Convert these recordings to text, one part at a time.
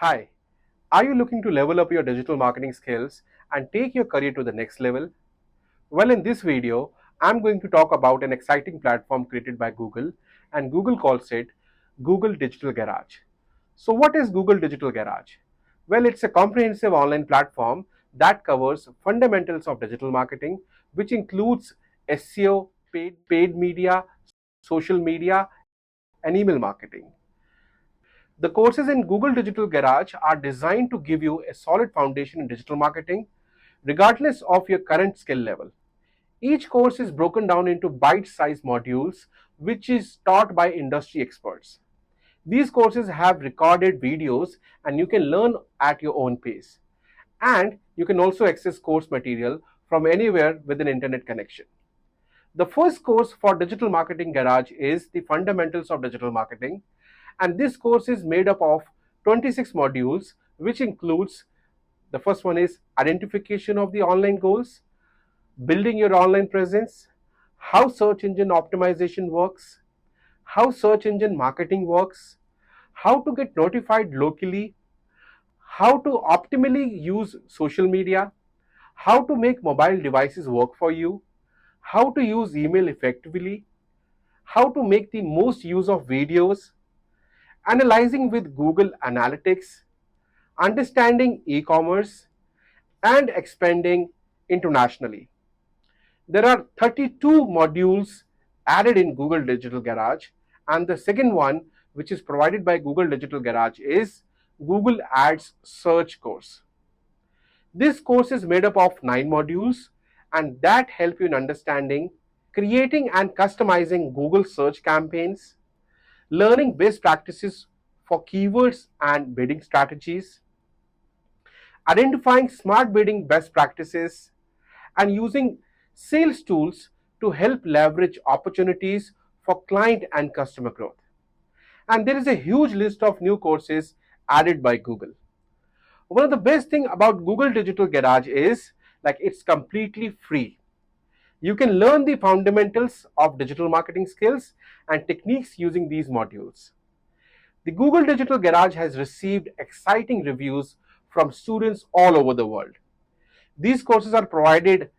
Hi, are you looking to level up your digital marketing skills and take your career to the next level? Well, in this video, I'm going to talk about an exciting platform created by Google, and Google calls it Google Digital Garage. So, what is Google Digital Garage? Well, it's a comprehensive online platform that covers fundamentals of digital marketing, which includes SEO, paid media, social media, and email marketing. The courses in Google Digital Garage are designed to give you a solid foundation in digital marketing, regardless of your current skill level. Each course is broken down into bite-sized modules, which is taught by industry experts. These courses have recorded videos and you can learn at your own pace. And you can also access course material from anywhere with an internet connection. The first course for Digital Marketing Garage is the Fundamentals of Digital Marketing, and this course is made up of 26 modules, which includes the first one is identification of the online goals, building your online presence, how search engine optimization works, how search engine marketing works, how to get notified locally, how to optimally use social media, how to make mobile devices work for you, how to use email effectively, how to make the most use of videos, analyzing with Google Analytics, understanding e-commerce, and expanding internationally. There are 32 modules added in Google Digital Garage, and the second one, which is provided by Google Digital Garage, is Google Ads Search course. This course is made up of 9 modules, and that help you in understanding, creating and customizing Google search campaigns, learning best practices for keywords and bidding strategies, identifying smart bidding best practices, and using sales tools to help leverage opportunities for client and customer growth. And there is a huge list of new courses added by Google. One of the best thing about Google Digital Garage is it's completely free. You can learn the fundamentals of digital marketing skills and techniques using these modules. The Google Digital Garage has received exciting reviews from students all over the world. These courses are provided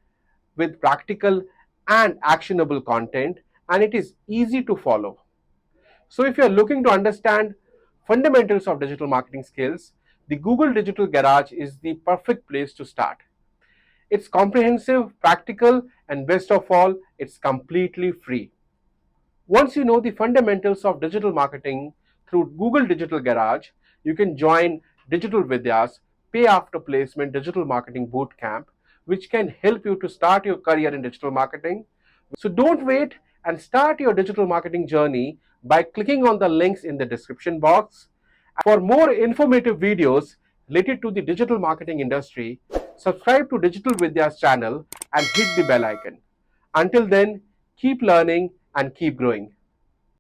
with practical and actionable content, and it is easy to follow. So if you're looking to understand fundamentals of digital marketing skills, the Google Digital Garage is the perfect place to start. It's comprehensive, practical, and best of all, it's completely free. Once you know the fundamentals of digital marketing through Google Digital Garage, you can join Digital Vidya's Pay After Placement Digital Marketing Bootcamp, which can help you to start your career in digital marketing. So don't wait and start your digital marketing journey by clicking on the links in the description box. For more informative videos related to the digital marketing industry, subscribe to Digital Vidya's channel and hit the bell icon. Until then, keep learning and keep growing.